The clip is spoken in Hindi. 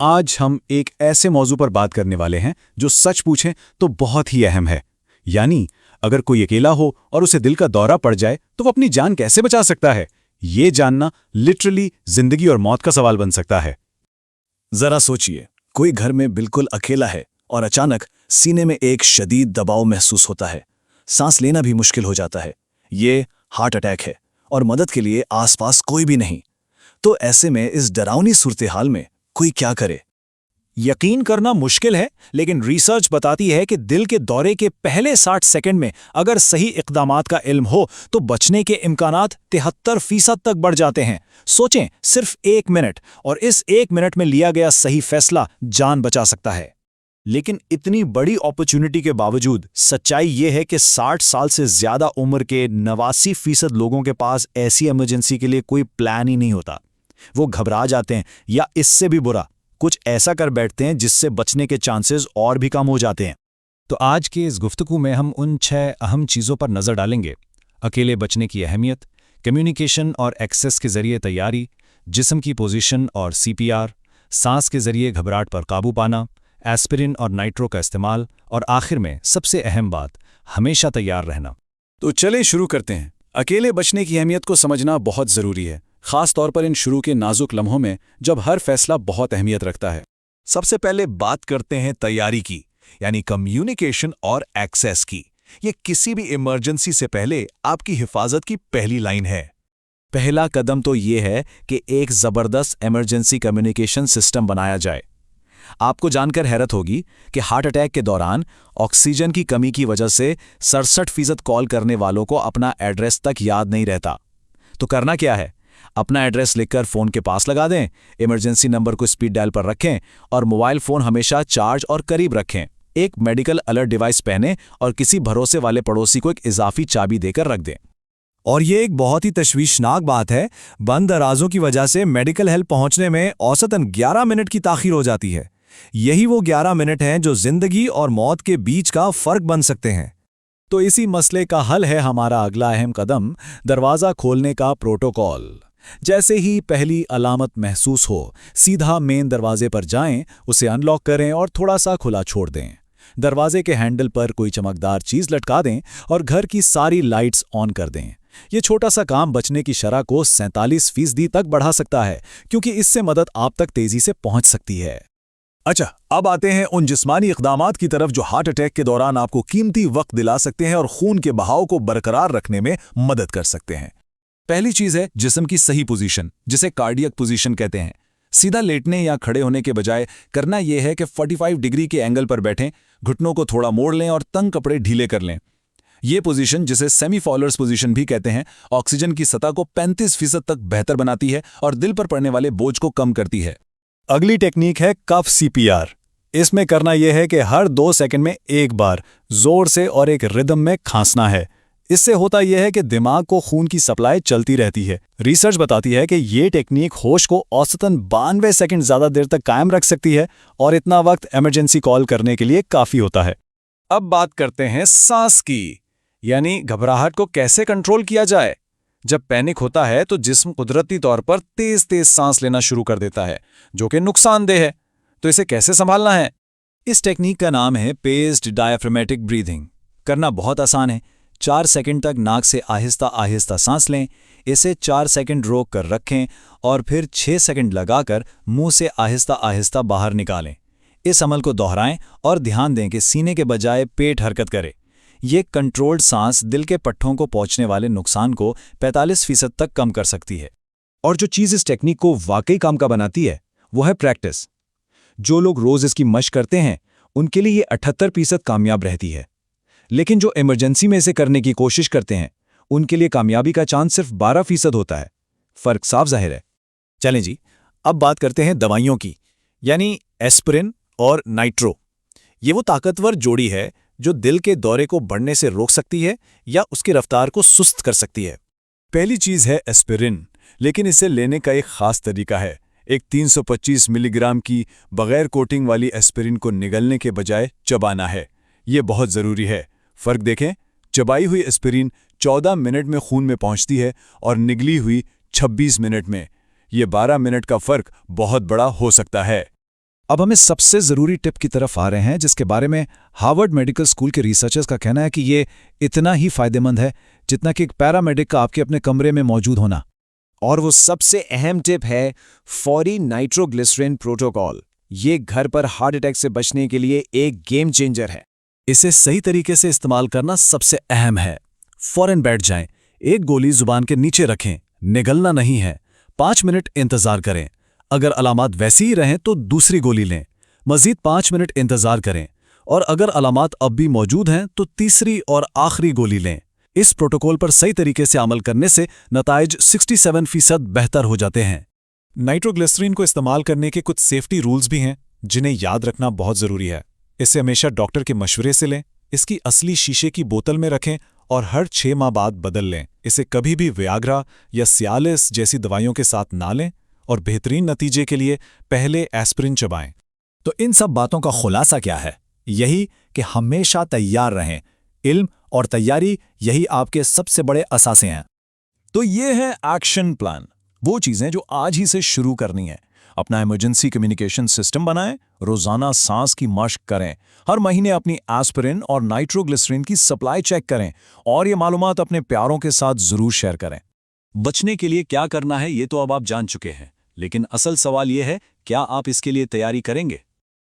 आज हम एक ऐसे मौजू पर बात करने वाले हैं जो सच पूछें तो बहुत ही अहम है। यानी अगर कोई अकेला हो और उसे दिल का दौरा पड़ जाए तो वो अपनी जान कैसे बचा सकता है, ये जानना लिटरली जिंदगी और मौत का सवाल बन सकता है। जरा सोचिए, कोई घर में बिल्कुल अकेला है और अचानक सीने में एक शदीद दबाव महसूस होता है। सांस लेना भी मुश्किल हो जाता है। ये हार्ट अटैक है और मदद के लिए आसपास कोई भी नहीं। तो ऐसे में इस डरावनी सूरत-ए-हाल में कोई क्या करे? यकीन करना मुश्किल है, लेकिन रिसर्च बताती है कि दिल के दौरे के पहले 60 सेकंड में अगर सही इक़दामात का इल्म हो तो बचने के इम्कानात 73% तक बढ़ जाते हैं। सोचें, सिर्फ 1 मिनट, और इस 1 मिनट में लिया गया सही फैसला जान बचा सकता है। लेकिन इतनी बड़ी अपॉर्चुनिटी के बावजूद सच्चाई ये है कि 60 साल से ज़्यादा उम्र के 89% लोगों के पास ऐसी इमरजेंसी के लिए कोई प्लान ही नहीं होता। वो घबरा जाते हैं या इससे भी बुरा कुछ ऐसा कर बैठते हैं जिससे बचने के चांसेस और भी कम हो जाते हैं। तो आज के इस गुफ्तगू में हम उन 6 अहम चीज़ों पर नज़र डालेंगे: अकेले बचने की अहमियत, कम्युनिकेशन और एक्सेस के ज़रिए तैयारी, जिस्म की पोजीशन और CPR, सांस के ज़रिए घबराहट पर काबू पाना, एस्पिरिन और नाइट्रो का इस्तेमाल, और आखिर में सबसे अहम बात, हमेशा तैयार रहना। तो चले शुरू करते हैं। अकेले बचने की अहमियत को समझना बहुत ज़रूरी है, खास तौर पर इन शुरू के नाजुक लम्हों में जब हर फैसला बहुत अहमियत रखता है। सबसे पहले बात करते हैं तैयारी की, यानी कम्युनिकेशन और एक्सेस की। ये किसी भी इमरजेंसी से पहले आपकी हिफाजत की पहली लाइन है। पहला कदम तो ये है कि एक ज़बरदस्त इमरजेंसी कम्युनिकेशन सिस्टम बनाया जाए। आपको जानकर हैरत होगी कि हार्ट अटैक के दौरान ऑक्सीजन की कमी की वजह से 67% कॉल करने वालों को अपना एड्रेस तक याद नहीं रहता। तो करना क्या है? अपना एड्रेस लिखकर फ़ोन के पास लगा दें, इमरजेंसी नंबर को स्पीड डायल पर रखें और मोबाइल फ़ोन हमेशा चार्ज और करीब रखें। एक मेडिकल अलर्ट डिवाइस पहनें और किसी भरोसे वाले पड़ोसी को एक इजाफी चाबी देकर रख दें। और ये एक बहुत ही तशवीशनाक बात है, बंद दराजों की वजह से मेडिकल हेल्प पहुंचने में औसतन 11 मिनट की ताख़ीर हो जाती है। यही वो 11 मिनट हैं जो जिंदगी और मौत के बीच का फ़र्क बन सकते हैं। तो इसी मसले का हल है हमारा अगला अहम कदम, दरवाज़ा खोलने का प्रोटोकॉल। जैसे ही पहली अलामत महसूस हो, सीधा मेन दरवाजे पर जाएं, उसे अनलॉक करें और थोड़ा सा खुला छोड़ दें। दरवाजे के हैंडल पर कोई चमकदार चीज़ लटका दें और घर की सारी लाइट्स ऑन कर दें। ये छोटा सा काम बचने की शरह को 47% तक बढ़ा सकता है, क्योंकि इससे मदद आप तक तेज़ी से पहुंच सकती है। अच्छा, अब आते हैं उन जिस्मानी इक़दामात की तरफ जो हार्ट अटैक के दौरान आपको कीमती वक्त दिला सकते हैं और खून के बहाव को बरकरार रखने में मदद कर सकते हैं। पहली चीज़ है जिस्म की सही पोजीशन, जिसे कार्डियक पोजीशन कहते हैं। सीधा लेटने या खड़े होने के बजाय करना यह है कि 45 डिग्री के एंगल पर बैठें, घुटनों को थोड़ा मोड़ लें और तंग कपड़े ढीले कर लें। ये पोजीशन, जिसे सेमी फॉलोअर्स पोजीशन भी कहते हैं, ऑक्सीजन की सतह को 35% तक बेहतर बनाती है और दिल पर पड़ने वाले बोझ को कम करती है। अगली टेक्निक है कफ CPR। इसमें करना यह है कि हर 2 सेकंड में एक बार जोर से और एक रिदम में खांसना है। इससे होता यह है कि दिमाग को खून की सप्लाई चलती रहती है। रिसर्च बताती है कि ये टेक्निक होश को औसतन 92 सेकंड ज़्यादा देर तक कायम रख सकती है और इतना वक्त इमरजेंसी कॉल करने के लिए काफ़ी होता है। अब बात करते हैं सांस की, यानी घबराहट को कैसे कंट्रोल किया जाए। जब पैनिक होता है तो जिस्म कुदरती तौर पर तेज-तेज सांस लेना शुरू कर देता है, जो कि नुकसानदेह है। तो इसे कैसे संभालना है? इस टेक्निक का नाम है पेस्ड डायफ्रामेटिक ब्रीथिंग। करना बहुत आसान है। 4 सेकंड तक नाक से आहिस्ता आहिस्ता सांस लें, इसे 4 सेकंड रोक कर रखें और फिर 6 सेकंड लगाकर मुंह से आहिस्ता आहिस्ता बाहर निकालें। इस अमल को दोहराएं और ध्यान दें कि सीने के बजाय पेट हरकत करे। ये कंट्रोल्ड सांस दिल के पट्टों को पहुंचने वाले नुकसान को 45% तक कम कर सकती है। और जो चीज़ इस टेक्निक को वाकई काम का बनाती है, वो है प्रैक्टिस। जो लोग रोज़ इसकी मशक करते हैं, उनके लिए ये 78% कामयाब रहती है। लेकिन जो इमरजेंसी में इसे करने की कोशिश करते हैं, उनके लिए कामयाबी का चांस सिर्फ 12% होता है। फ़र्क साफ जाहिर है। चलें जी, अब बात करते हैं दवाइयों की, यानी एस्पिरिन और नाइट्रो। ये वो ताकतवर जोड़ी है जो दिल के दौरे को बढ़ने से रोक सकती है या उसकी रफ्तार को सुस्त कर सकती है। पहली चीज़ है एस्पिरिन, लेकिन इसे लेने का एक ख़ास तरीका है। एक 325 मिलीग्राम की बग़ैर कोटिंग वाली एस्पिरिन को निगलने के बजाय चबाना है। ये बहुत ज़रूरी है। फ़र्क देखें, चबाई हुई एस्पिरिन 14 मिनट में खून में पहुंचती है और निगली हुई 26 मिनट में। ये 12 मिनट का फ़र्क बहुत बड़ा हो सकता है। अब हम इस सबसे ज़रूरी टिप की तरफ आ रहे हैं जिसके बारे में हार्वर्ड मेडिकल स्कूल के रिसर्चर्स का कहना है कि ये इतना ही फायदेमंद है जितना कि एक पैरामेडिक का आपके अपने कमरे में मौजूद होना। और वो सबसे अहम टिप है फौरी नाइट्रोग्लिसरीन प्रोटोकॉल। ये घर पर हार्ट अटैक से बचने के लिए एक गेम चेंजर है। इसे सही तरीके से इस्तेमाल करना सबसे अहम है। फौरन बैठ जाएं, एक गोली जुबान के नीचे रखें, निगलना नहीं है। 5 मिनट इंतजार करें। अगर अलामात वैसी ही रहें तो दूसरी गोली लें। मजीद 5 मिनट इंतजार करें और अगर अलामात अब भी मौजूद हैं तो तीसरी और आखिरी गोली लें। इस प्रोटोकॉल पर सही तरीके से अमल करने से नताइज 67% बेहतर हो जाते हैं। नाइट्रोग्लिसरीन को इस्तेमाल करने के कुछ सेफ्टी रूल्स भी हैं जिन्हें याद रखना बहुत ज़रूरी है। इसे हमेशा डॉक्टर के मशवरे से लें, इसकी असली शीशे की बोतल में रखें और हर 6 माह बाद बदल लें। इसे कभी भी वियाग्रा या सियालिस जैसी दवाइयों के साथ ना लें और बेहतरीन नतीजे के लिए पहले एस्पिरिन चबाएं। तो इन सब बातों का खुलासा क्या है? यही कि हमेशा तैयार रहें। इल्म और तैयारी यही आपके सबसे बड़े असासे हैं। तो ये है एक्शन प्लान, वो चीज़ें जो आज ही से शुरू करनी है। अपना इमरजेंसी कम्युनिकेशन सिस्टम बनाएं, रोजाना सांस की मशक करें, हर महीने अपनी एस्पिरिन और नाइट्रोग्लिसरीन की सप्लाई चेक करें और ये मालूमात अपने प्यारों के साथ जरूर शेयर करें। बचने के लिए क्या करना है ये तो अब आप जान चुके हैं, लेकिन असल सवाल ये है, क्या आप इसके लिए तैयारी करेंगे?